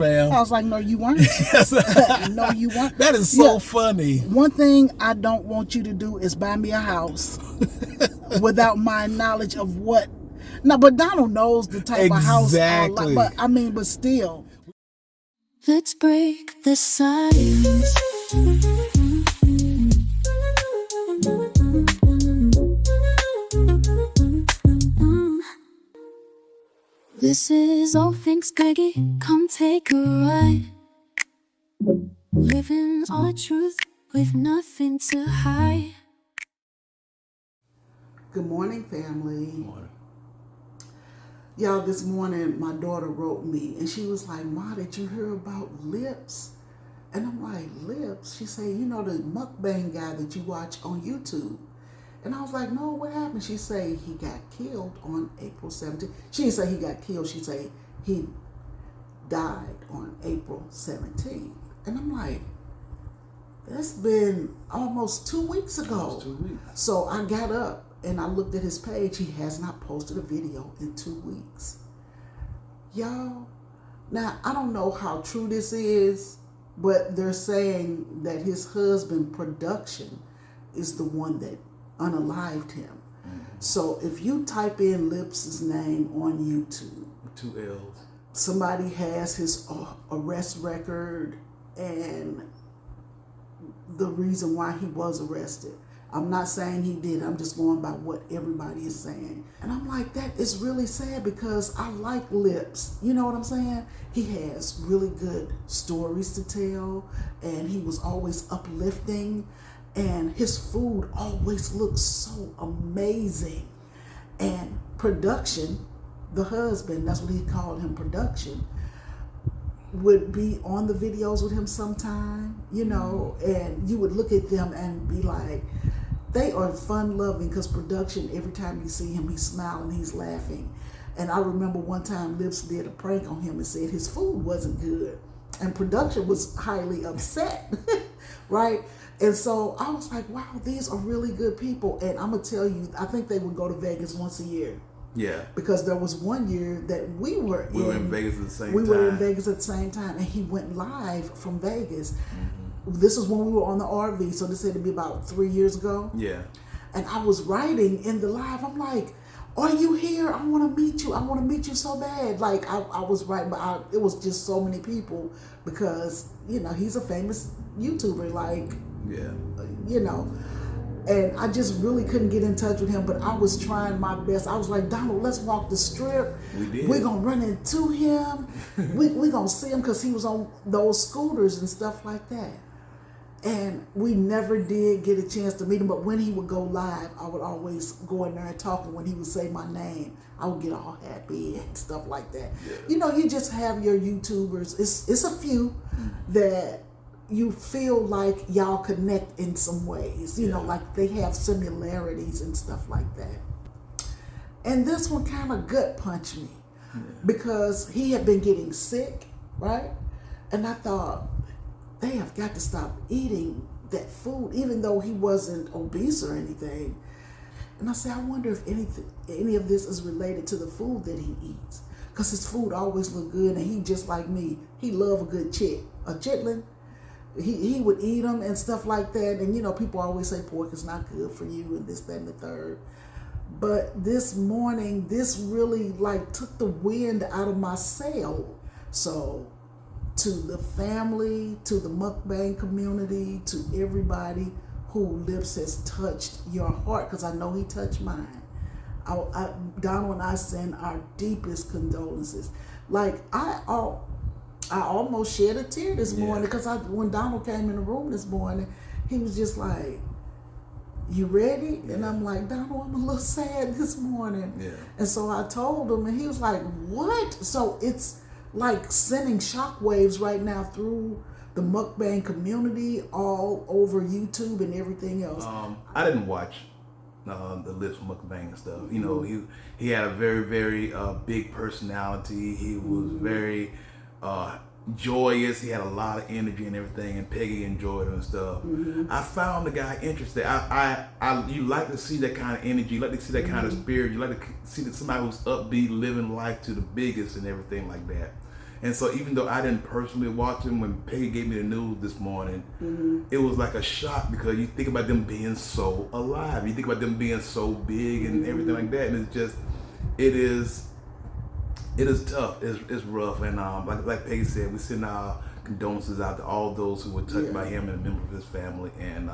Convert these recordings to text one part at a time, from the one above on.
Ma'am. I was like, no, you weren't. Yes. No, you weren't. That is so funny. One thing I don't want you to do is buy me a house without my knowledge of what. No, but Donald knows the type of house I like. But I mean, but still. Let's break the silence. This is All Things Greggy. Come take a ride. Living our truth with nothing to hide. Good morning, family. Good morning. Y'all, this morning my daughter wrote me and she was like, Ma, did you hear about Llips? And I'm like, Llips? She said, you know the mukbang guy that you watch on YouTube? And I was like, no, what happened? She said he got killed on April 17th. She didn't say he got killed. She said he died on April 17th. And I'm like, that's been almost 2 weeks ago. Almost 2 weeks. So I got up and I looked at his page. He has not posted a video in 2 weeks. Y'all, now I don't know how true this is, but they're saying that his husband, Production, is the one that unalived him. Mm-hmm. So if you type in Llips' name on YouTube, 2 L's, somebody has his arrest record and the reason why he was arrested. I'm not saying he did. I'm just going by what everybody is saying. And I'm like, that is really sad because I like Llips. You know what I'm saying? He has really good stories to tell and he was always uplifting and his food always looks so amazing. And Production, the husband, that's what he called him, Production, would be on the videos with him sometime, you know, and you would look at them and be like, they are fun loving because Production, every time you see him, he's smiling, he's laughing. And I remember one time Llips did a prank on him and said his food wasn't good. And Production was highly upset, right? And so I was like, wow, these are really good people. And I'm going to tell you, I think they would go to Vegas once a year. Yeah. Because there was one year that we were in Vegas at the same time. We were in Vegas at the same time. And he went live from Vegas. Mm-hmm. This is when we were on the RV. So this had to be about 3 years ago. Yeah. And I was writing in the live. I'm like, are you here? I want to meet you. I want to meet you so bad. Like I was writing, but it was just so many people because, you know, he's a famous YouTuber. Like, yeah, you know, and I just really couldn't get in touch with him, but I was trying my best. I was like, Donald, let's walk the strip. We did. We're going to run into him. We're going to see him because he was on those scooters and stuff like that. And we never did get a chance to meet him, but when he would go live, I would always go in there and talk, and when he would say my name, I would get all happy and stuff like that. Yeah. You know, you just have your YouTubers. It's a few that you feel like y'all connect in some ways, you know, like they have similarities and stuff like that. And this one kind of gut punched me because he had been getting sick, right? And I thought, they have got to stop eating that food, even though he wasn't obese or anything. And I said, I wonder if any of this is related to the food that he eats. Because his food always look good, and he just like me. He love a good chitlin. He would eat them and stuff like that. And, you know, people always say pork is not good for you and this, that, and the third. But this morning, this really, like, took the wind out of my sail. So to the family, to the mukbang community, to everybody who Llips has touched your heart, because I know he touched mine. Donald and I send our deepest condolences. Like, I almost shed a tear this morning because when Donald came in the room this morning, he was just like, you ready? Yeah. And I'm like, Donald, I'm a little sad this morning. Yeah. And so I told him, and he was like, what? So it's like sending shockwaves right now through the mukbang community, all over YouTube and everything else. I didn't watch the Llips mukbang and stuff. You know, he had a very, very big personality. He was very joyous. He had a lot of energy and everything, and Peggy enjoyed him and stuff. I found the guy interesting. You like to see that kind of energy. You like to see that kind of spirit. You like to see that somebody who's upbeat, living life to the biggest and everything like that. And so even though I didn't personally watch him, when Peggy gave me the news this morning, it was like a shock because you think about them being so alive. You think about them being so big and everything like that. And it's just, it is tough. It's rough. And like Peggy said, we send our condolences out to all those who were touched by him and a member of his family. And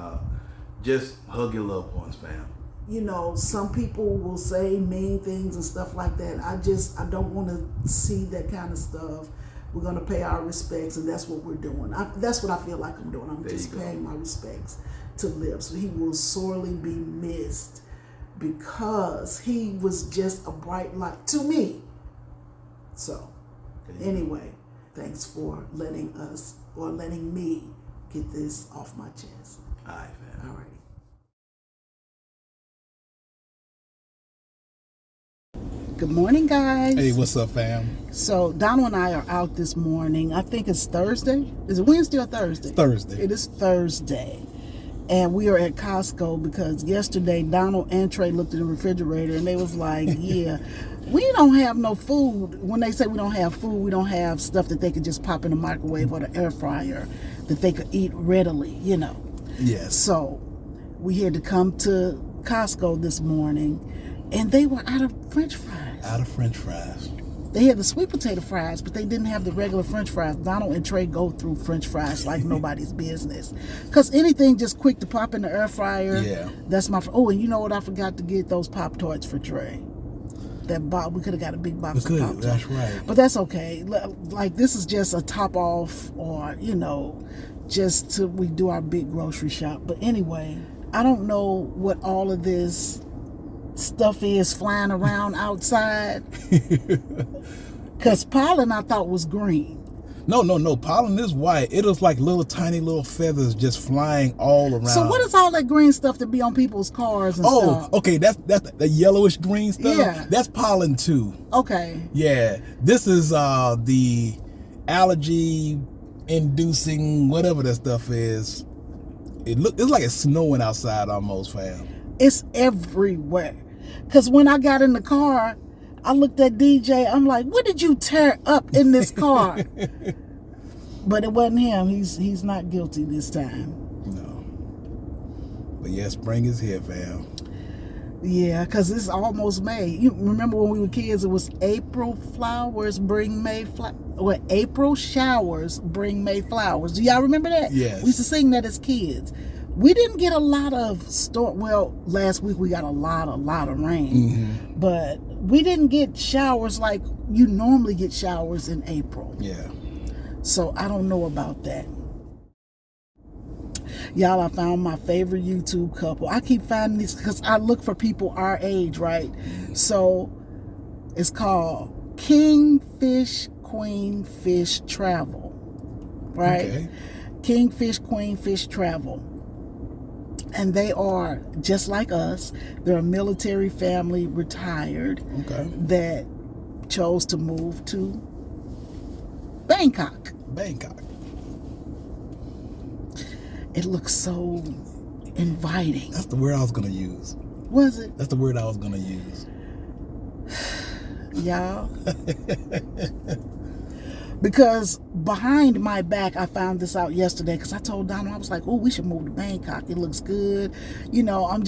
just hug your loved ones, fam. You know, some people will say mean things and stuff like that. I don't want to see that kind of stuff. We're going to pay our respects, and that's what we're doing. That's what I feel like I'm doing. I'm just paying my respects to Llips. He will sorely be missed because he was just a bright light to me. So, anyway, thanks for letting me get this off my chest. All right, fam. All right. Good morning, guys. Hey, what's up, fam? So Donald and I are out this morning. I think it's Thursday. Is it Wednesday or Thursday? Thursday. It is Thursday. And we are at Costco because yesterday Donald and Trey looked in the refrigerator and they was like, yeah, we don't have no food. When they say we don't have food, we don't have stuff that they could just pop in the microwave or the air fryer that they could eat readily, you know. Yes. So we had to come to Costco this morning and they were out of French fries. Out of French fries. They had the sweet potato fries, but they didn't have the regular French fries. Donald and Trey go through French fries like nobody's business. Because anything just quick to pop in the air fryer, that's my... Oh, and you know what? I forgot to get those Pop-Tarts for Trey. We could have got a big box of Pop-Tarts. That's right. But that's okay. Like, this is just a top off or, you know, just till we do our big grocery shop. But anyway, I don't know what all of this stuff is flying around outside because pollen I thought was green. No, pollen is white. It is like tiny little feathers just flying all around. So what is all that green stuff that be on people's cars and stuff? Okay, that's the yellowish green stuff. Yeah, that's pollen too. Okay. Yeah, this is the allergy inducing whatever that stuff is. It's like it's snowing outside almost, fam. It's everywhere. Because when I got in the car, I looked at DJ. I'm like, what did you tear up in this car? But it wasn't him. He's not guilty this time. No. But yeah, spring is here, fam. Yeah, because it's almost May. You remember when we were kids, it was April flowers bring May flowers. Well, April showers bring May flowers. Do y'all remember that? Yes. We used to sing that as kids. We didn't get a lot of last week we got a lot of rain. But we didn't get showers like you normally get showers in April. Yeah. So I don't know about that. Y'all, I found my favorite YouTube couple. I keep finding these because I look for people our age, right? So it's called Kingfish Queen Fish Travel, right? Okay. Kingfish Queen Fish Travel. And they are just like us. They're a military family, retired, that chose to move to Bangkok. It looks so inviting. That's the word I was going to use. Was it? That's the word I was going to use. Y'all. Because behind my back, I found this out yesterday because I told Donald, I was like, oh, we should move to Bangkok. It looks good. You know, I'm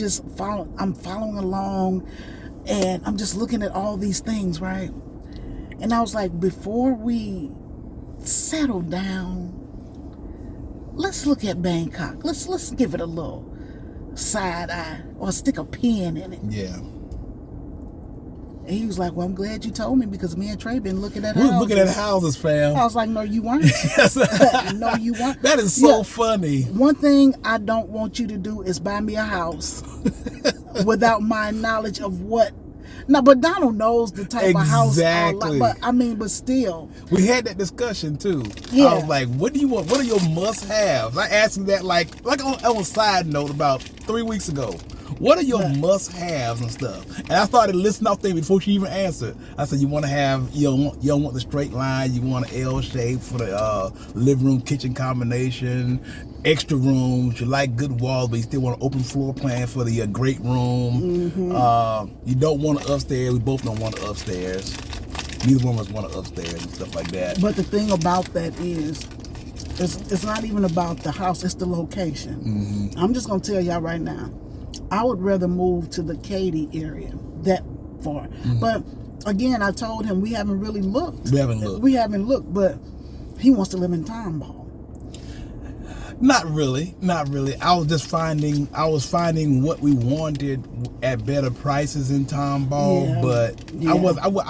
following along and I'm just looking at all these things, right? And I was like, before we settle down, let's look at Bangkok. Let's give it a little side eye or stick a pin in it. Yeah. And he was like, well, I'm glad you told me because me and Trey been looking at houses. We're looking at houses, fam. I was like, no, you weren't. No, you weren't. That is so funny. One thing I don't want you to do is buy me a house without my knowledge of what. No, but Donald knows the type of house I like. But still. We had that discussion too. Yeah. I was like, what do you want? What are your must-haves? I asked him that like on a side note about 3 weeks ago. What are your must-haves and stuff? And I started listing off things before she even answered. I said, you want to have, you don't want the straight line. You want an L shape for the living room, kitchen combination, extra rooms. You like good walls, but you still want an open floor plan for the great room. You don't want an upstairs. We both don't want an upstairs. Neither one of us want to upstairs and stuff like that. But the thing about that is, it's not even about the house, it's the location. I'm just going to tell y'all right now, I would rather move to the Katy area, that far. But again, I told him we haven't really looked. We haven't looked, but he wants to live in Tomball. Not really. I was finding what we wanted at better prices in Tomball, but I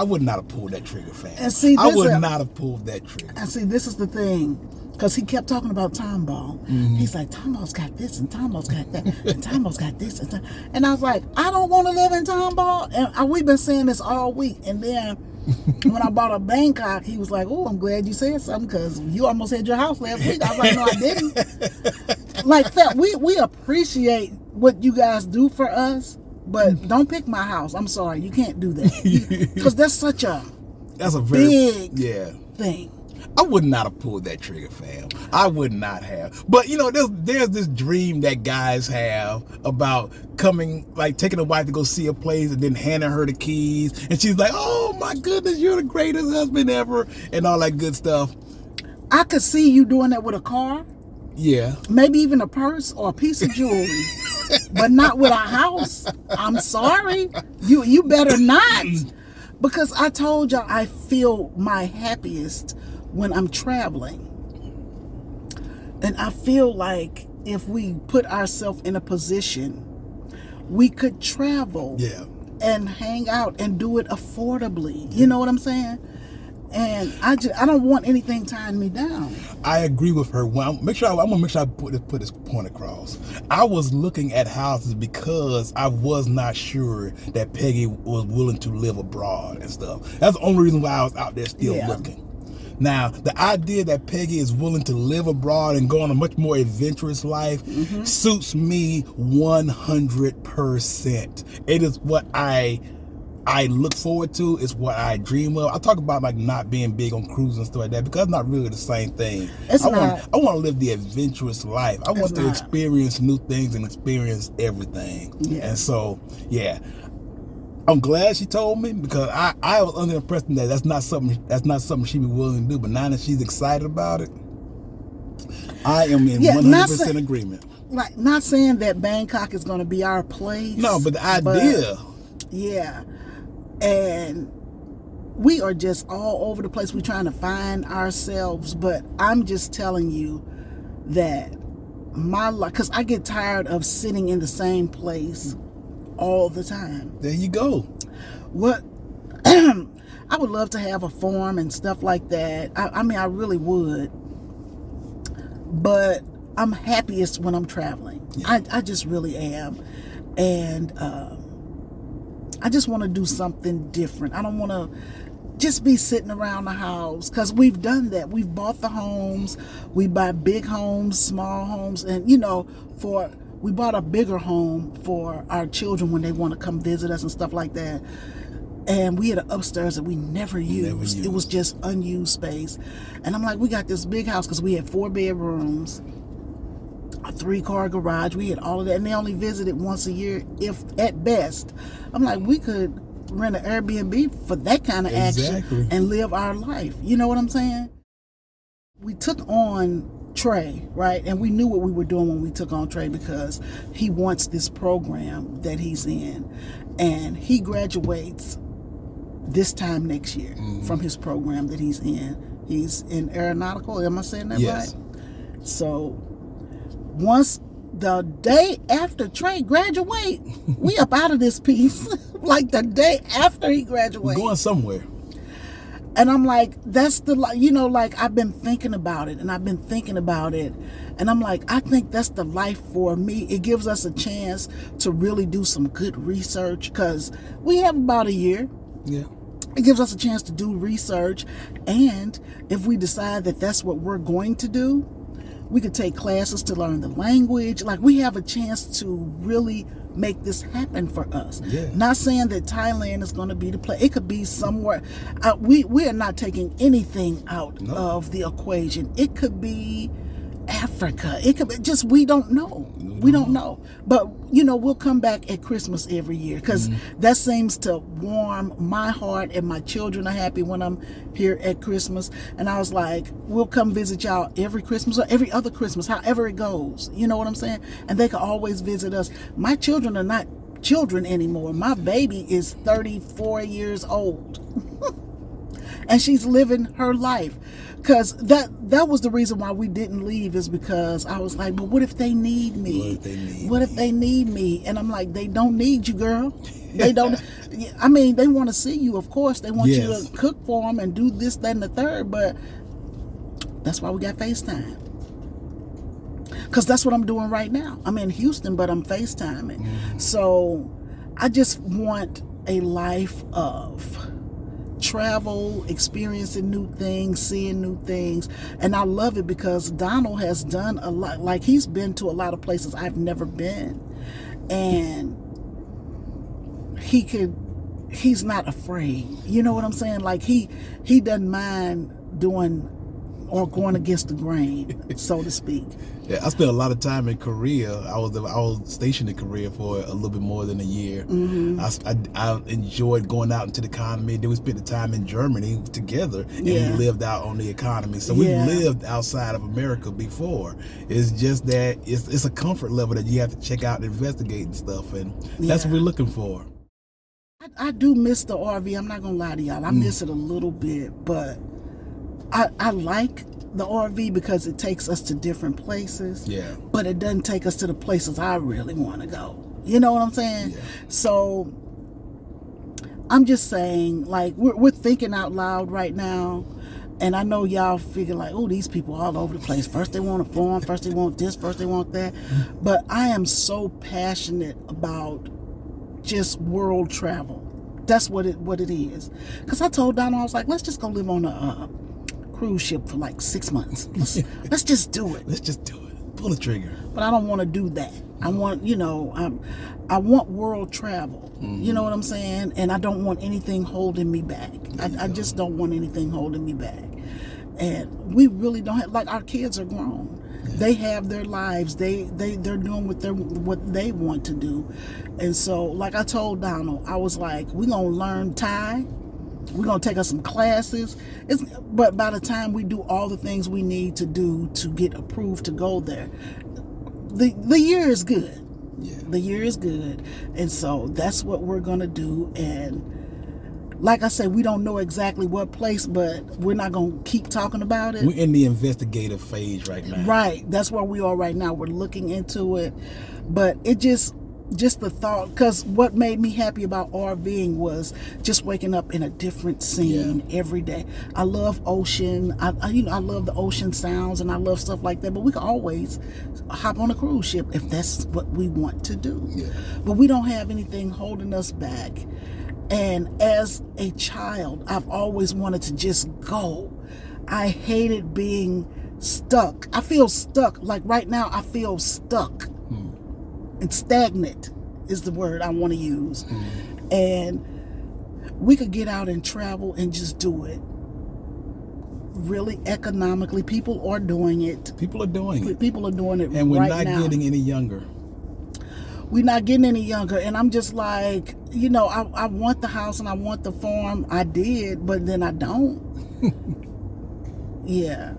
would not have pulled that trigger, fam. And see, I would not have pulled that trigger. And see, this is the thing, because he kept talking about Tomball. He's like, Tomball's got this, and Tomball's got that, and Tomball's got this, and I was like, I don't want to live in Tomball, and we've been saying this all week, and then when I bought a Bangkok, he was like, oh, I'm glad you said something, because you almost had your house last week. I was like, no, I didn't. Like, we appreciate what you guys do for us, but don't pick my house. I'm sorry, you can't do that, because that's a very big thing. I would not have pulled that trigger, fam. I would not have. But there's this dream that guys have about taking a wife to go see a place and then handing her the keys, and she's like, "Oh my goodness, you're the greatest husband ever," and all that good stuff. I could see you doing that with a car. Yeah. Maybe even a purse or a piece of jewelry, but not with a house. I'm sorry. You better not. Because I told y'all I feel my happiest when I'm traveling. And I feel like if we put ourselves in a position, we could travel and hang out and do it affordably. You know what I'm saying? And I don't want anything tying me down. I agree with her. I'm gonna make sure I put this point across. I was looking at houses because I was not sure that Peggy was willing to live abroad and stuff. That's the only reason why I was out there still looking. Now, the idea that Peggy is willing to live abroad and go on a much more adventurous life suits me 100%. It is what I look forward to. It's what I dream of. I talk about not being big on cruises and stuff like that because it's not really the same thing. I want to live the adventurous life. I want to experience new things and experience everything. And so, I'm glad she told me, because I was under the impression that that's not something she'd be willing to do. But now that she's excited about it, I am in 100% agreement. Like, not saying that Bangkok is going to be our place. No, but the idea. And we are just all over the place. We're trying to find ourselves. But I'm just telling you that my life, because I get tired of sitting in the same place all the time. There you go. What I would love to have a farm and stuff like that. I mean, I really would. But I'm happiest when I'm traveling. I just really am. And I just want to do something different. I don't want to just be sitting around the house, because we've done that. We've bought the homes. We buy big homes, small homes, and we bought a bigger home for our children when they want to come visit us and stuff like that. And we had an upstairs that we never used. It was just unused space. And I'm like, we got this big house because we had 4 bedrooms, a 3-car garage. We had all of that. And they only visited once a year, if at best. I'm like, we could rent an Airbnb for that kind of action and live our life. You know what I'm saying? We took on Trey, right? And we knew what we were doing when we took on Trey, because he wants this program that he's in, and he graduates this time next year from his program that he's in. He's in aeronautical. Am I saying that right? So once the day after Trey graduate, we up out of this piece. Like the day after he graduates, going somewhere. And I'm like, that's I've been thinking about it, and I've been thinking about it. And I'm like, I think that's the life for me. It gives us a chance to really do some good research, because we have about a year. Yeah. It gives us a chance to do research. And if we decide that that's what we're going to do, we could take classes to learn the language. Like, we have a chance to really make this happen for us. Not saying that Thailand is going to be the place. It could be somewhere. We are not taking anything out of the equation. It could be Africa. It could be just, we don't know. We don't know. But, you know, we'll come back at Christmas every year because that seems to warm my heart, and my children are happy when I'm here at Christmas. And I was like, we'll come visit y'all every Christmas or every other Christmas, however it goes. You know what I'm saying? And they can always visit us. My children are not children anymore. My baby is 34 years old. And she's living her life. Because that was the reason why we didn't leave, is because I was like, but what if they need me? What if they need me? And I'm like, they don't need you, girl. They don't. I mean, they want to see you, of course. They want you to cook for them and do this, that, and the third. But that's why we got FaceTime. Because that's what I'm doing right now. I'm in Houston, but I'm FaceTiming. So I just want a life of travel, experiencing new things, seeing new things. And I love it because Donald has done a lot. Like, he's been to a lot of places I've never been. And he's not afraid. You know what I'm saying? Like, he doesn't mind doing or going against the grain, so to speak. Yeah, I spent a lot of time in Korea. I was stationed in Korea for a little bit more than a year. I enjoyed going out into the economy. Then we spent the time in Germany together, and we lived out on the economy. So we lived outside of America before. It's just that it's a comfort level that you have to check out and investigate and stuff, and that's what we're looking for. I do miss the RV. I'm not gonna lie to y'all. I miss it a little bit, but I like the RV because it takes us to different places. Yeah. But it doesn't take us to the places I really want to go. You know what I'm saying? Yeah. So I'm just saying, like, we're thinking out loud right now. And I know y'all figure like, oh, these people all over the place. First they want a farm, first they want this, first they want that. But I am so passionate about just world travel. That's what it is. Because I told Donald, I was like, let's just go live on a cruise ship for like 6 months. Let's just do it. Let's just do it. Pull the trigger. But I don't want to do that. I want, I want world travel. You know what I'm saying? And I don't want anything holding me back. I just don't want anything holding me back. And we really don't have, like, our kids are grown. They have their lives. They're doing what they want to do. And so, like I told Donald, I was like, we're going to learn Thai. We're going to take us some classes. But by the time we do all the things we need to do to get approved to go there, the year is good. Yeah. The year is good. And so that's what we're going to do. And like I said, we don't know exactly what place, but we're not going to keep talking about it. We're in the investigative phase right now. Right. That's where we are right now. We're looking into it. But it just the thought, because what made me happy about RVing was just waking up in a different scene every day. I love ocean. I love the ocean sounds, and I love stuff like that. But we can always hop on a cruise ship if that's what we want to do. Yeah. But we don't have anything holding us back. And as a child, I've always wanted to just go. I hated being stuck. I feel stuck. Like right now, I feel stuck. And stagnant is the word I want to use. And we could get out and travel and just do it really economically. People are doing it. People are doing it. People are doing it. And we're right not now. getting any younger. We're not getting any younger. And I'm just like, I want the house and I want the farm. I did, but then I don't. Yeah.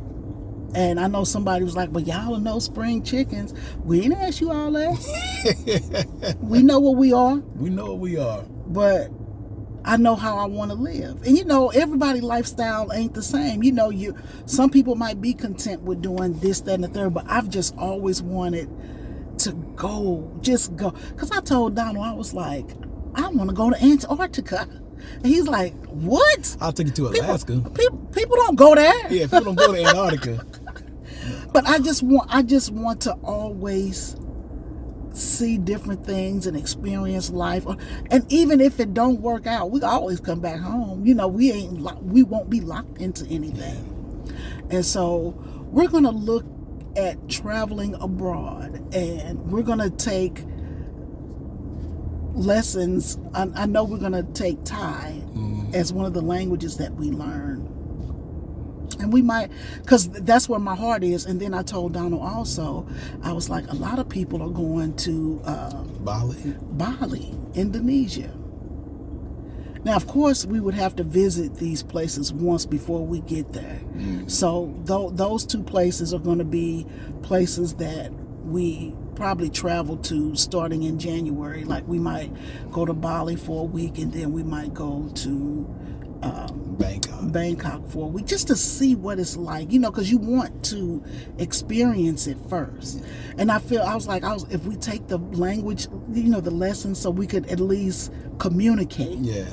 And I know somebody was like, well, y'all are no spring chickens. We didn't ask you all that. We know what we are. We know what we are. But I know how I want to live. And everybody's lifestyle ain't the same. Some people might be content with doing this, that, and the third, but I've just always wanted to go. Just go. Because I told Donald, I was like, I want to go to Antarctica. And he's like, what? I'll take you to Alaska. People don't go there. Yeah, people don't go to Antarctica. But I just want to always see different things and experience life. And even if it don't work out, we can always come back home. We won't be locked into anything. And so we're going to look at traveling abroad, and we're going to take lessons. I know we're going to take Thai as one of the languages that we learn. And and we might, because that's where my heart is. And then I told Donald also, I was like, a lot of people are going to Bali, Indonesia. Now, of course, we would have to visit these places once before we get there. So those two places are going to be places that we probably travel to starting in January. Like we might go to Bali for a week, and then we might go to Bangkok for a week, just to see what it's like, because you want to experience it first. And I was like, if we take the language, the lessons, so we could at least communicate. Yeah.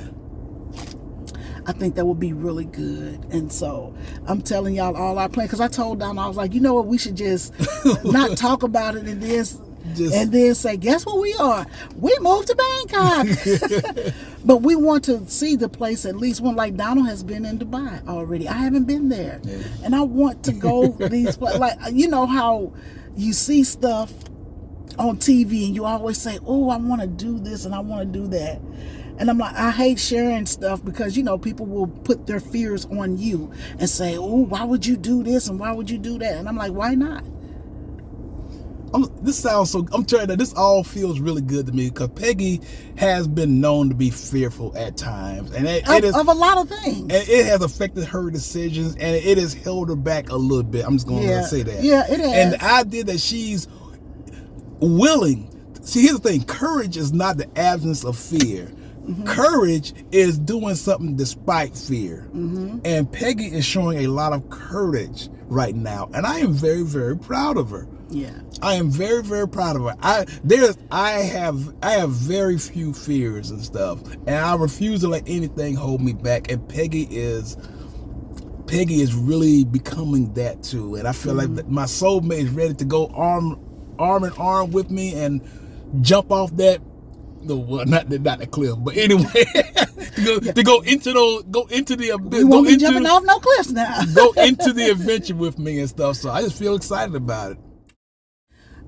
I think that would be really good. And so I'm telling y'all all our plans, because I told Don, I was like, you know what, we should just not talk about it and then say, guess what we are? We moved to Bangkok. But we want to see the place at least one. Like Donald has been in Dubai already. I haven't been there. Yeah. And I want to go these places. Like, how you see stuff on TV and you always say, oh, I want to do this and I want to do that. And I'm like, I hate sharing stuff because, people will put their fears on you and say, oh, why would you do this and why would you do that? And I'm like, why not? This all feels really good to me, because Peggy has been known to be fearful at times. And of a lot of things. And it has affected her decisions, and it has held her back a little bit. I'm just going to say that. Yeah, it has. And the idea that she's willing. See, here's the thing. Courage is not the absence of fear. Mm-hmm. Courage is doing something despite fear. Mm-hmm. And Peggy is showing a lot of courage right now. And I am very, very proud of her. Yeah. I am very, very proud of her. I have very few fears and stuff. And I refuse to let anything hold me back. And Peggy is really becoming that too. And I feel like my soulmate is ready to go arm in arm with me and jump off that. Not the cliff, but anyway, to go into the abyss. We won't be jumping off no cliffs now. Go into the adventure with me and stuff. So I just feel excited about it.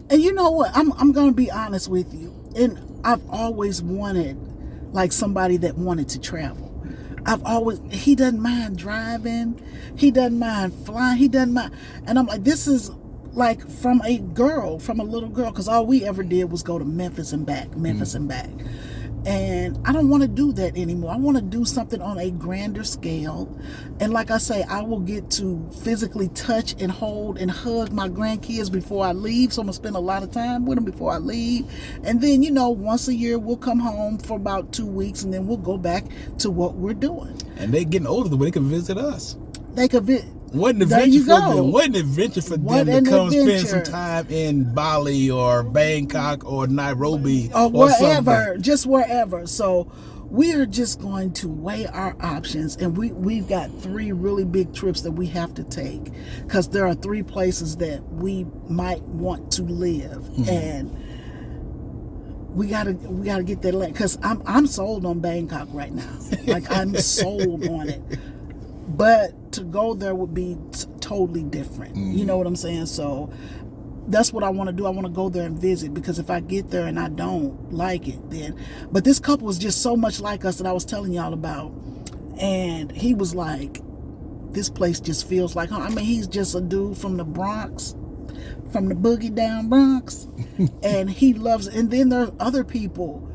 And you know what? I'm gonna be honest with you. And I've always wanted like somebody that wanted to travel. He doesn't mind driving, he doesn't mind flying, he doesn't mind. And I'm like, this is like from a little girl, because all we ever did was go to Memphis and back. And I don't want to do that anymore. I want to do something on a grander scale. And like I say, I will get to physically touch and hold and hug my grandkids before I leave. So I'm going to spend a lot of time with them before I leave. And then, once a year we'll come home for about 2 weeks, and then we'll go back to what we're doing. And they're getting older, but they can visit us. They could visit. What an adventure for them. What an adventure for them to come spend some time in Bali or Bangkok or Nairobi or wherever, just wherever. So we are just going to weigh our options, and we've got 3 really big trips that we have to take, because there are 3 places that we might want to live. And we gotta get that land, because I'm sold on Bangkok right now. Like, I'm sold on it. But to go there would be totally different. You know what I'm saying? So that's what I want to do. I want to go there and visit, because if I get there and I don't like it, then. But this couple is just so much like us that I was telling y'all about. And he was like, this place just feels like home. I mean, he's just a dude from the Bronx, from the boogie down Bronx. And he loves it. And then there's other people.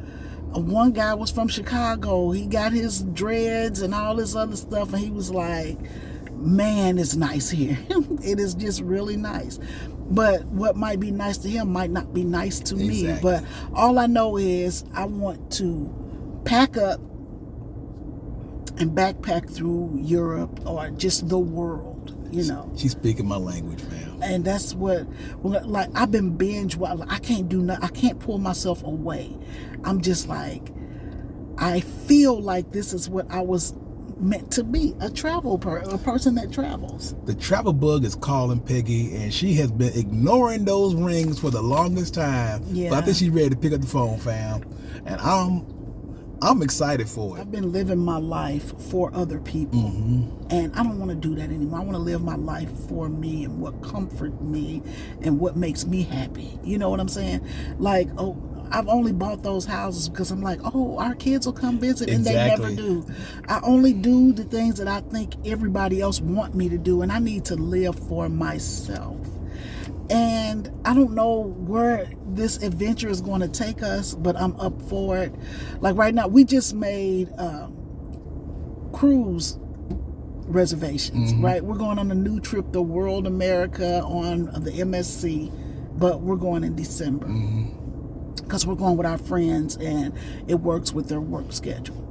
One guy was from Chicago. He got his dreads and all this other stuff, and he was like, man, it's nice here. It is just really nice. But what might be nice to him might not be nice to me. But all I know is I want to pack up and backpack through Europe or just the world, She's speaking my language, fam. And that's what, like, I've been binge watching. I can't do nothing. I can't pull myself away. I'm just like, I feel like this is what I was meant to be, a person that travels. The travel bug is calling Peggy, and she has been ignoring those rings for the longest time. Yeah. But I think she's ready to pick up the phone, fam. And I'm excited for it. I've been living my life for other people, and I don't want to do that anymore. I want to live my life for me and what comforts me and what makes me happy. You know what I'm saying? Like, I've only bought those houses because I'm like, oh, our kids will come visit, and Exactly. they never do. I only do the things that I think everybody else want me to do, and I need to live for myself. And I don't know where this adventure is going to take us, but I'm up for it. Like right now, we just made cruise reservations, right? We're going on a new trip to World America on the MSC, but we're going in December because we're going with our friends and it works with their work schedule.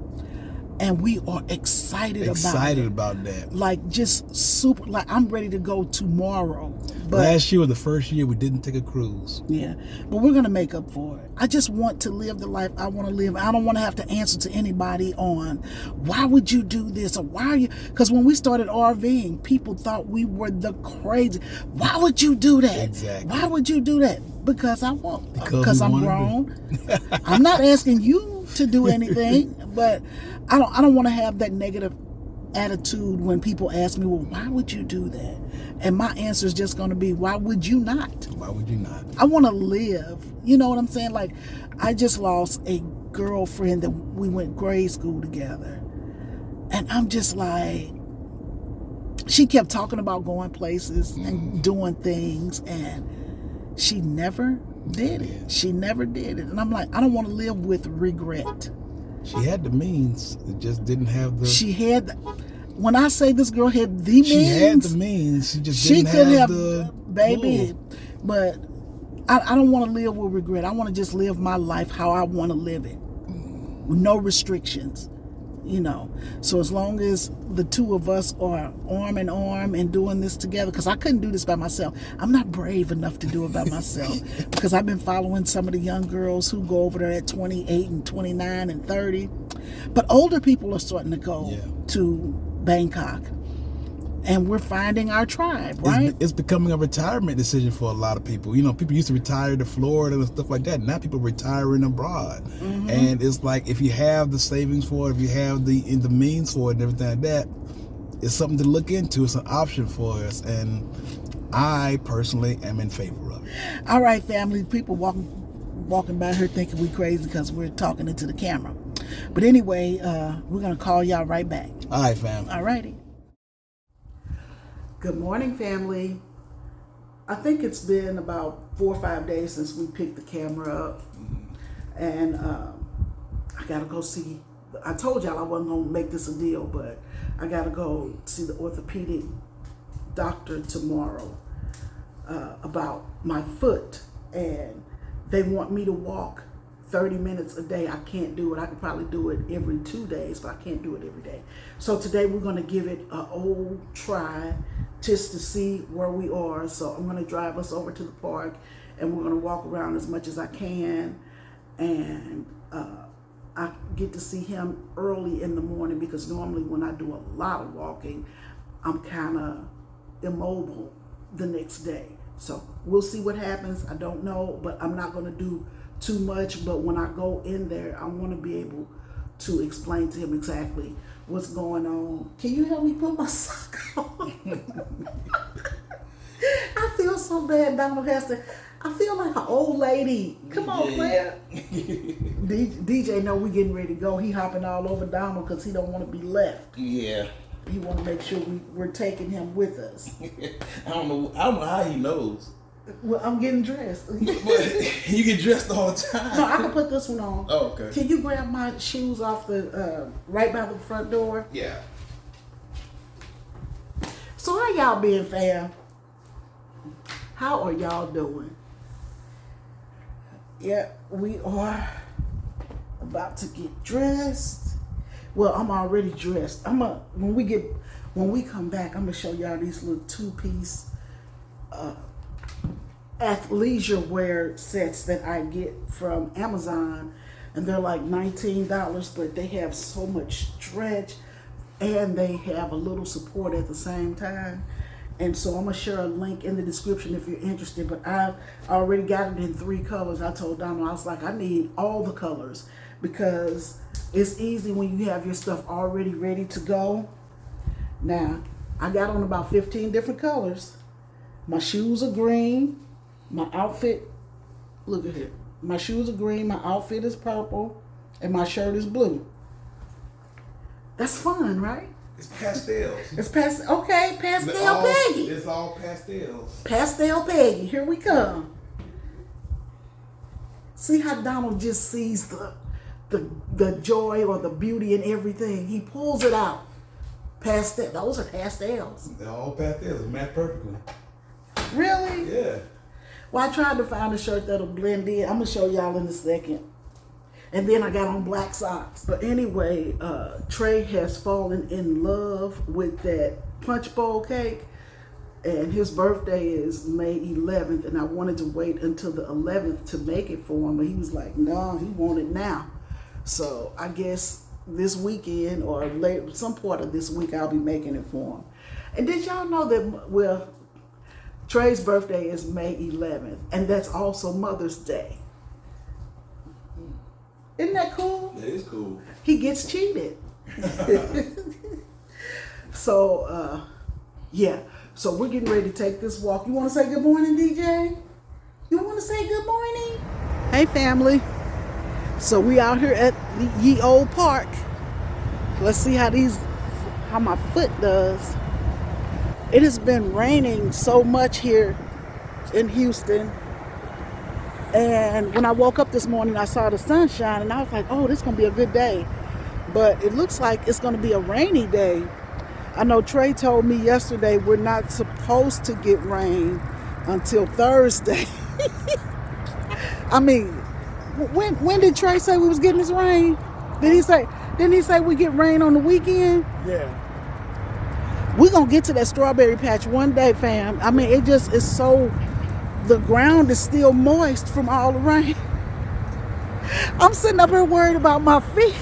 And we are excited about that. Like just super, like I'm ready to go tomorrow. But last year was the first year we didn't take a cruise. Yeah, but we're going to make up for it. I just want to live the life I want to live. I don't want to have to answer to anybody on why would you do this or why are you, because when we started RVing, people thought we were the crazy. Why would you do that? Exactly. Why would you do that? Because I won't. Because I'm grown. I'm not asking you to do anything, but I don't want to have that negative attitude when people ask me, well, why would you do that? And my answer is just going to be, why would you not? Why would you not? I want to live. You know what I'm saying? Like, I just lost a girlfriend that we went grade school together. And I'm just like, she kept talking about going places and doing things, and she never did it. She never did it. And I'm like, I don't want to live with regret. She had the means. It just didn't have the... She had... When I say this girl had the means... She had the means. She just didn't have the... Baby. But I don't want to live with regret. I want to just live my life how I want to live it. With no restrictions. You know. So as long as the two of us are arm in arm and doing this together, because I couldn't do this by myself. I'm not brave enough to do it by myself. Because I've been following some of the young girls who go over there at 28 and 29 and 30. But older people are starting to go to Bangkok. And we're finding our tribe, right? It's becoming a retirement decision for a lot of people. You know, people used to retire to Florida and stuff like that. Now people are retiring abroad. And it's like, if you have the savings for it, if you have the means for it and everything like that, it's something to look into. It's an option for us. And I personally am in favor of it. All right, family. People walking by here thinking we crazy because we're talking into the camera. But anyway, we're going to call y'all right back. All right, fam. All righty. Good morning, family. I think it's been about 4 or 5 days since we picked the camera up. And I got to go see. I told y'all I wasn't going to make this a deal, but I got to go see the orthopedic doctor tomorrow about my foot. And they want me to walk 30 minutes a day. I can't do it. I could probably do it every 2 days, but I can't do it every day. So today we're going to give it an old try just to see where we are. So I'm going to drive us over to the park and we're going to walk around as much as I can. And I get to see him early in the morning because normally when I do a lot of walking, I'm kind of immobile the next day. So we'll see what happens. I don't know, but I'm not going to do too much. But when I go in there, I want to be able to explain to him exactly what's going on. Can you help me put my sock on? I feel so bad. Donald has to. I feel like an old lady. Come on, player. DJ know we getting ready to go. He hopping all over Donald because he don't want to be left. Yeah. He want to make sure we're taking him with us. I don't know how he knows. Well, I'm getting dressed. But you get dressed all the time. No, I can put this one on. Oh, okay. Can you grab my shoes off the right by the front door? Yeah. So how y'all been, fam? How are y'all doing? Yeah, we are about to get dressed. Well, I'm already dressed. When we come back, I'm gonna show y'all these little 2-piece athleisure wear sets that I get from Amazon, and they're like $19, but they have so much stretch and they have a little support at the same time. And so I'm gonna share a link in the description if you're interested, but I already got it in 3 colors. I told Donald, I was like, I need all the colors because it's easy when you have your stuff already ready to go. Now, I got on about 15 different colors. My shoes are green. My outfit, look at here. My shoes are green, my outfit is purple, and my shirt is blue. That's fun, right? It's pastels. It's pastel Peggy. It's all pastels. Pastel Peggy, here we come. See how Donald just sees the joy or the beauty in everything. He pulls it out. Those are pastels. They're all pastels. It match perfectly. Really? Yeah. Well, I tried to find a shirt that'll blend in. I'm going to show y'all in a second. And then I got on black socks. But anyway, Trey has fallen in love with that punch bowl cake. And his birthday is May 11th. And I wanted to wait until the 11th to make it for him. But he was like, no, he want it now. So I guess this weekend or late, some part of this week, I'll be making it for him. And did y'all know that, well, Trey's birthday is May 11th. And that's also Mother's Day. Isn't that cool? That is cool. He gets cheated. So, yeah. So we're getting ready to take this walk. You want to say good morning, DJ? You want to say good morning? Hey, family. So we out here at the Ye Old Park. Let's see how my foot does. It has been raining so much here in Houston. And when I woke up this morning, I saw the sunshine and I was like, oh, this is going to be a good day. But it looks like it's going to be a rainy day. I know Trey told me yesterday we're not supposed to get rain until Thursday. I mean, when did Trey say we was getting this rain? Didn't he say we get rain on the weekend? Yeah. We're going to get to that strawberry patch one day, fam. I mean, it just is so, the ground is still moist from all the rain. I'm sitting up here worried about my feet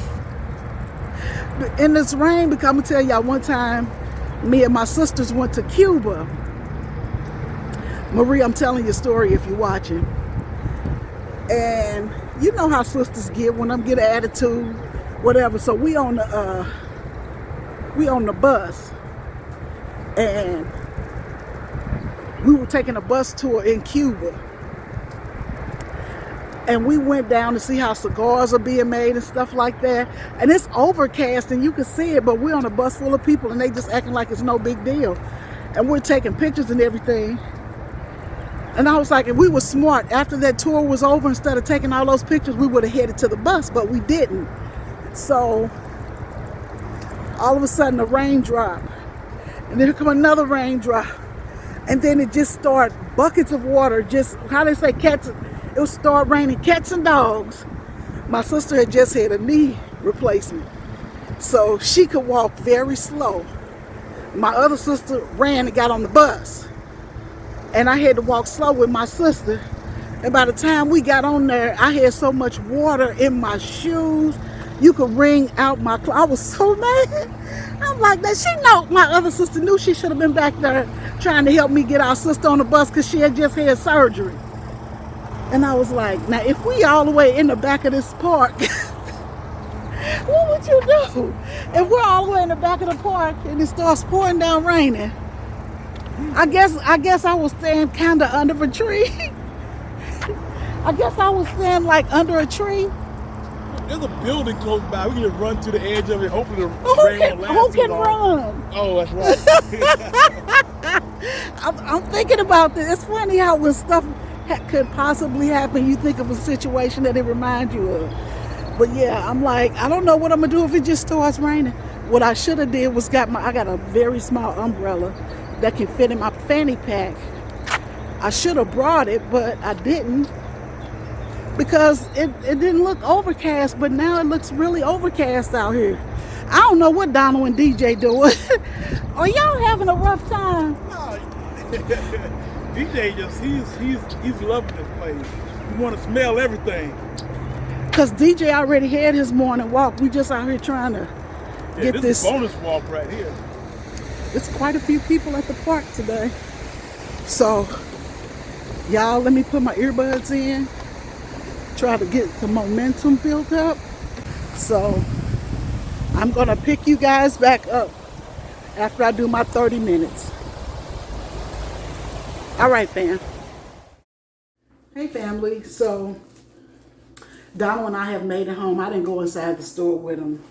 in this rain, because I'm going to tell y'all, one time, me and my sisters went to Cuba. Marie, I'm telling you a story if you're watching. And you know how sisters get when them get an attitude, whatever. So we on the bus, and we were taking a bus tour in Cuba. And we went down to see how cigars are being made and stuff like that. And it's overcast and you can see it, but we're on a bus full of people and they just acting like it's no big deal. And we're taking pictures and everything. And I was like, if we were smart, after that tour was over, instead of taking all those pictures, we would have headed to the bus, but we didn't. So all of a sudden the rain dropped. And then come another raindrop. And then it just started, buckets of water, just, how they say, cats. It would start raining cats and dogs. My sister had just had a knee replacement, so she could walk very slow. My other sister ran and got on the bus, and I had to walk slow with my sister. And by the time we got on there, I had so much water in my shoes, you could wring out my clothes. I was so mad. I'm like, that she know, my other sister knew she should have been back there trying to help me get our sister on the bus because she had just had surgery. And I was like, now if we all the way in the back of this park, what would you do? If we're all the way in the back of the park and it starts pouring down raining, I guess I was staying kind of under a tree. I guess I was staying like under a tree. There's a building close by. We can just run to the edge of it. Hopefully the rain won't last Who too can long. run? Oh, that's right. I'm thinking about this. It's funny how when stuff could possibly happen, you think of a situation that it reminds you of. But yeah, I'm like, I don't know what I'm gonna do if it just starts raining. What I should have did was I got a very small umbrella that can fit in my fanny pack. I should have brought it, but I didn't, because it didn't look overcast, but now it looks really overcast out here. I don't know what Donald and DJ doing. Are y'all having a rough time? DJ he's loving this place. We want to smell everything. Cause DJ already had his morning walk. We just out here trying to get this this. is a bonus walk right here. It's quite a few people at the park today. So y'all, let me put my earbuds in. Try to get the momentum built up. So I'm gonna pick you guys back up after I do my 30 minutes. All right, fam. Hey, family. So Donald and I have made it home. I didn't go inside the store with him,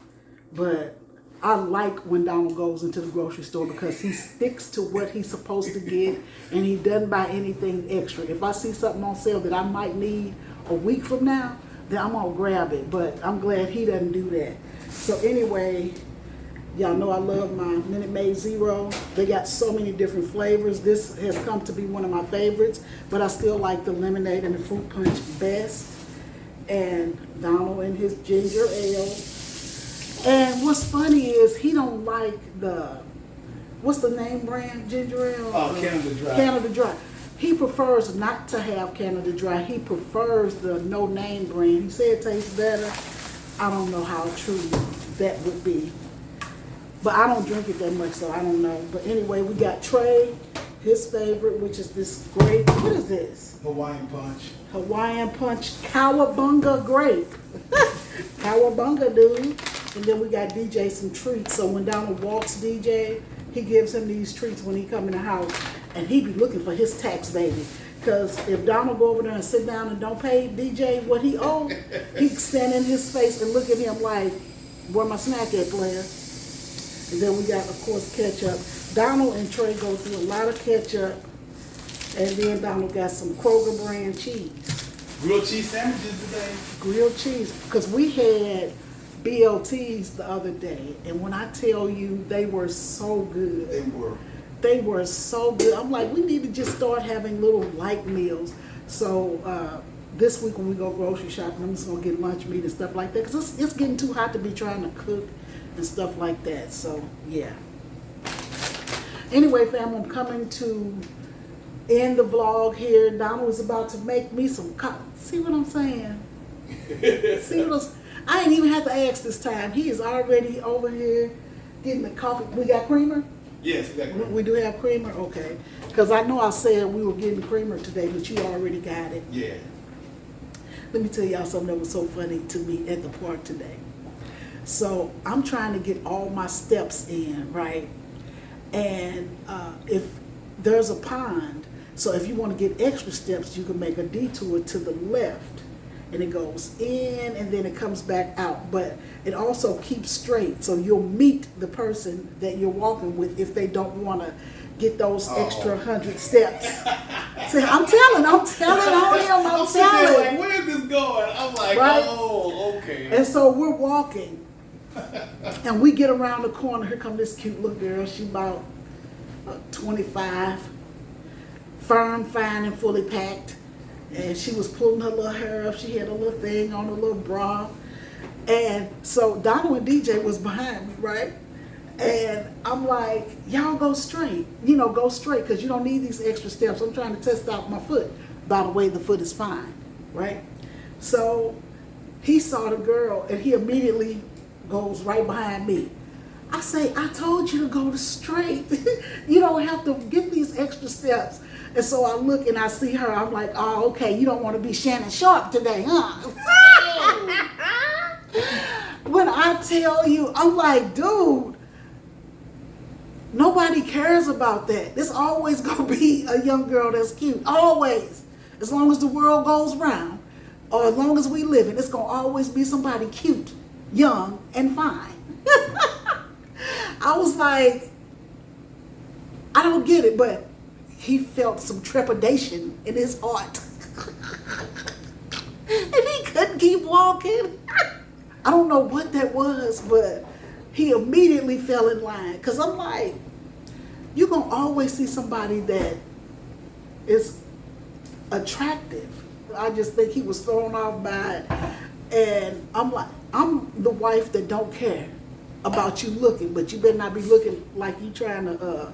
but I like when Donald goes into the grocery store because he sticks to what he's supposed to get and he doesn't buy anything extra. If I see something on sale that I might need a week from now, then I'm gonna grab it. But I'm glad he doesn't do that. So anyway, y'all know I love my Minute Maid Zero. They got so many different flavors. This has come to be one of my favorites, but I still like the lemonade and the fruit punch best. And Donald and his ginger ale. And what's funny is he don't like what's the name brand ginger ale? Canada Dry. Canada Dry. He prefers not to have Canada Dry. He prefers the no name brand. He said it tastes better. I don't know how true that would be. But I don't drink it that much, so I don't know. But anyway, we got Trey, his favorite, which is this grape. What is this? Hawaiian Punch. Hawaiian Punch Cowabunga grape. Cowabunga, dude. And then we got DJ some treats. So when Donald walks DJ, he gives him these treats when he come in the house. And he be looking for his tax baby. Because if Donald go over there and sit down and don't pay DJ what he owe, he stand in his face and look at him like, where my snack at, player? And then we got, of course, ketchup. Donald and Trey go through a lot of ketchup. And then Donald got some Kroger brand cheese. Grilled cheese sandwiches today. Grilled cheese. Because we had BLTs the other day. And when I tell you, they were so good. They were. They were so good. I'm like, we need to just start having little light meals. So this week when we go grocery shopping, I'm just going to get lunch meat and stuff like that. Because it's getting too hot to be trying to cook and stuff like that. So, yeah. Anyway, fam, I'm coming to end the vlog here. Donald is about to make me some coffee. See what I'm saying? See what I ain't even have to ask this time. He is already over here getting the coffee. We got creamer? Yes, we got creamer. We do have creamer? Okay. Because I know I said we were getting creamer today, but you already got it. Yeah. Let me tell y'all something that was so funny to me at the park today. So I'm trying to get all my steps in, right? And if there's a pond, so if you want to get extra steps, you can make a detour to the left. And it goes in and then it comes back out. But it also keeps straight. So you'll meet the person that you're walking with if they don't want to get those extra 100 steps. See, I'm telling on him, I'm telling. Like, where is this going? I'm like, right? Oh, okay. And so we're walking. And we get around the corner. Here come this cute little girl. She about 25. Firm, fine, and fully packed. And she was pulling her little hair up. She had a little thing on, a little bra. And so Donald and DJ was behind me, right? And I'm like, y'all go straight. You know, go straight because you don't need these extra steps. I'm trying to test out my foot. By the way, the foot is fine, right? So he saw the girl and he immediately goes right behind me. I say, I told you to go straight. You don't have to get these extra steps. And so I look and I see her. I'm like, oh, okay, you don't want to be Shannon Sharp today, huh? When I tell you, I'm like, dude, nobody cares about that. There's always going to be a young girl that's cute. Always. As long as the world goes round, or as long as we live in, it's going to always be somebody cute, young, and fine. I was like, I don't get it, but he felt some trepidation in his heart. And he couldn't keep walking. I don't know what that was, but he immediately fell in line. Because I'm like, you're going to always see somebody that is attractive. I just think he was thrown off by it. And I'm like, I'm the wife that don't care about you looking, but you better not be looking like you trying to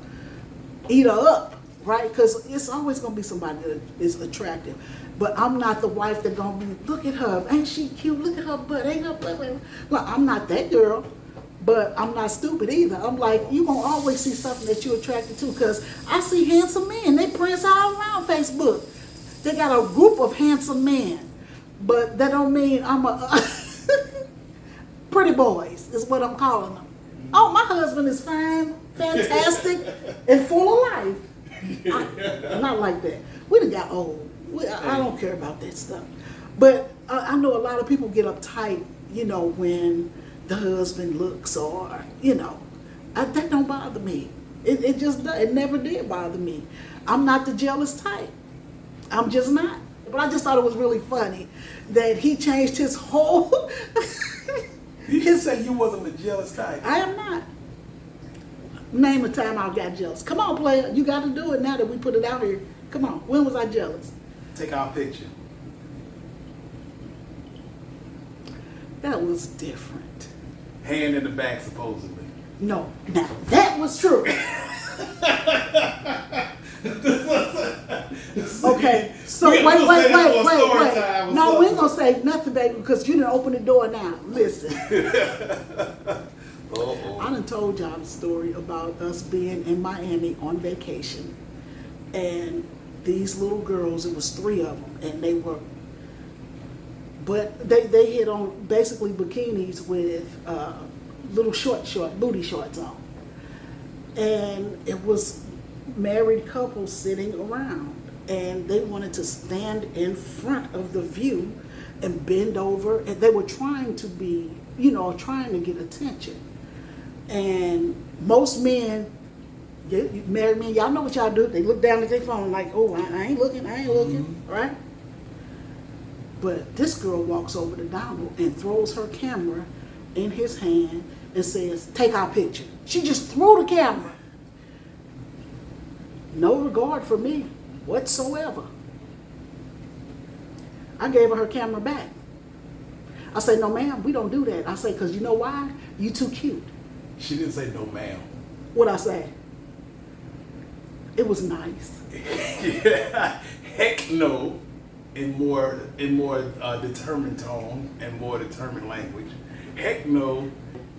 eat her up. Right? Because it's always going to be somebody that is attractive. But I'm not the wife that's going to be, look at her. Ain't she cute? Look at her butt. Ain't her butt? Well, I'm not that girl. But I'm not stupid either. I'm like, you're going to always see something that you're attracted to. Because I see handsome men. They prints all around Facebook. They got a group of handsome men. But that don't mean I'm a... pretty boys is what I'm calling them. Oh, my husband is fine, fantastic, and full of life. Not like that. We done got old. I don't care about that stuff. But I know a lot of people get uptight, when the husband looks or, that don't bother me. It just does. It never did bother me. I'm not the jealous type. I'm just not. But I just thought it was really funny that he changed his whole... You didn't say you wasn't the jealous type. I am not. Name a time I got jealous. Come on, player. You got to do it now that we put it out here. Come on. When was I jealous? Take our picture. That was different. Hand in the back, supposedly. No. Now, that was true. Okay. So, wait. No, we ain't going to say nothing, baby, because you didn't open the door now. Listen. I done told y'all the story about us being in Miami on vacation. And these little girls, it was 3 of them, and they were... But they hit on basically bikinis with little short booty shorts on. And it was married couples sitting around. And they wanted to stand in front of the view and bend over. And they were trying to be, trying to get attention. And most men, married men, y'all know what y'all do. They look down at their phone like, oh, I ain't looking, right? But this girl walks over to Donald and throws her camera in his hand and says, take our picture. She just threw the camera. No regard for me whatsoever. I gave her camera back. I said, no, ma'am, we don't do that. I said, because you know why? You too cute. She didn't say no, ma'am. What'd I say? It was nice. Yeah. Heck no. In more determined tone and more determined language. Heck no,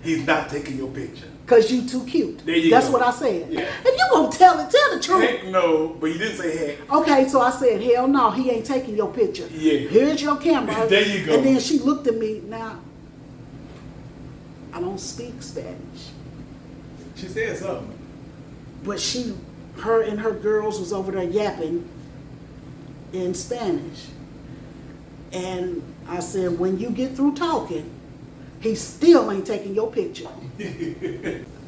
he's not taking your picture. Because you too cute. There you That's go. what I said. Yeah. If you gonna tell the truth. Heck no, but you didn't say heck. Okay, so I said, hell no, he ain't taking your picture. Yeah. Here's your camera. There you go. And then she looked at me. Now, I don't speak Spanish. She said something. But her and her girls was over there yapping in Spanish. And I said, when you get through talking, he still ain't taking your picture.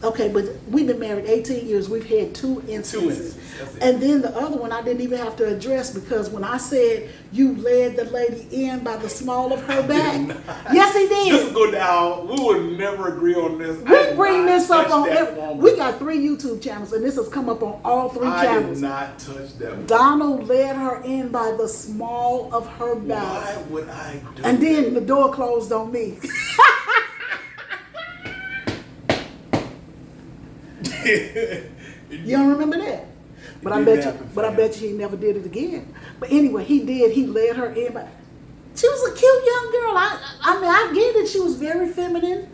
Okay, but we've been married 18 years. We've had 2 instances. That's it. And then the other one I didn't even have to address because when I said you led the lady in by the small of her back. Yes, he did. This will go down. We would never agree on this. We bring this up on every. we got 3 YouTube channels and this has come up on all 3 I channels. did not touch that. Donald led her in by the small of her back. Why would I do And then that? the door closed on me. You don't remember that? But I bet you he never did it again. But anyway, he did. He led her in. But she was a cute young girl. I get it. She was very feminine,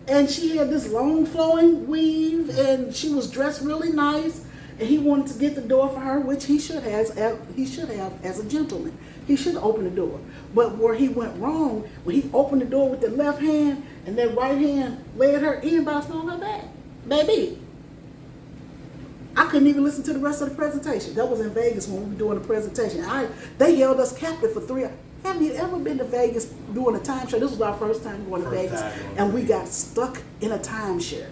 and she had this long flowing weave, and she was dressed really nice. And he wanted to get the door for her, which he should have as a gentleman. He should have opened the door. But where he went wrong, when he opened the door with the left hand and that right hand led her in by the small of her back, baby. I couldn't even listen to the rest of the presentation. That was in Vegas when we were doing the presentation. They held us captive for 3 hours. Have you ever been to Vegas doing a timeshare? This was our first time going to Vegas. And we got stuck in a timeshare.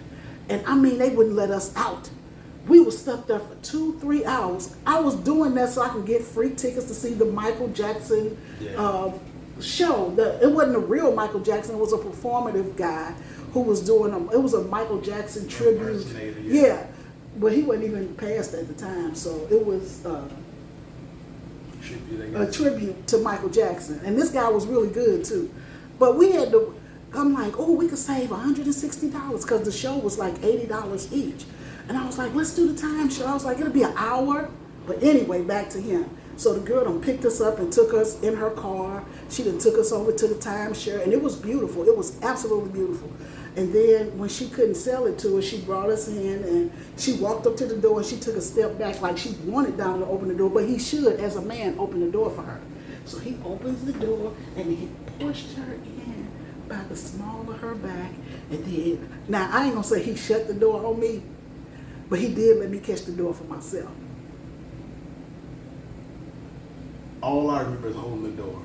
And I mean, they wouldn't let us out. We were stuck there for 2-3 hours. I was doing that so I could get free tickets to see the Michael Jackson show. It wasn't a real Michael Jackson. It was a performative guy who was doing it was a Michael Jackson tribute. Yeah. But he wasn't even passed at the time, so it was a tribute to Michael Jackson. And this guy was really good too. But we had to, I'm like, oh, we could save $160 because the show was like $80 each. And I was like, let's do the time show. I was like, it'll be an hour. But anyway, back to him. So the girl done picked us up and took us in her car. She done took us over to the timeshare, and it was beautiful. It was absolutely beautiful. And then when she couldn't sell it to us, she brought us in, and she walked up to the door, and she took a step back like she wanted Donald to open the door, but he should, as a man, open the door for her. So he opens the door, and he pushed her in by the small of her back. And then, now I ain't gonna say he shut the door on me, but he did let me catch the door for myself. All I remember is holding the door.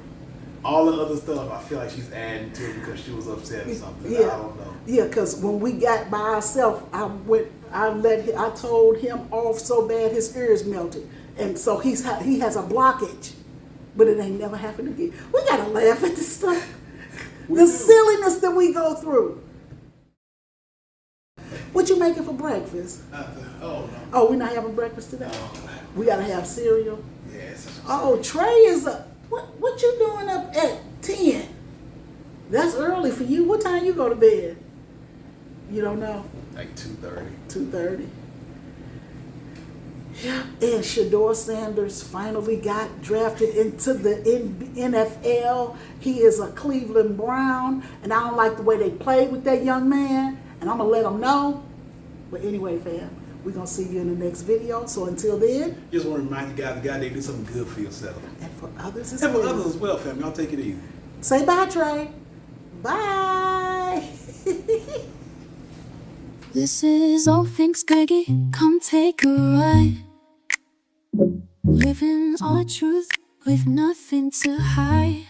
all the other stuff, I feel like she's adding to it because she was upset or something. I Yeah, don't know. yeah. Because when we got by ourselves, I told him off so bad his ears melted, and so he has a blockage, but it ain't never happened again. We gotta laugh at this stuff, the silliness that we go through. What you making for breakfast? Oh no. Oh, we're not having breakfast today. We gotta have cereal. Yes. Oh, Trey is what you doing up at 10? That's early for you. What time you go to bed? You don't know. Like 2:30. 2:30. Yeah, and Shador Sanders finally got drafted into the NFL. He is a Cleveland Brown, and I don't like the way they played with that young man, and I'm going to let them know. But anyway, fam, we're going to see you in the next video. So until then. Just want to remind you guys, God, they do something good for yourself. And for others as And well. for others as well, fam. Y'all take it easy. Say bye, Trey. Bye. This is all things Greggy. Come take a ride. Living our truth with nothing to hide.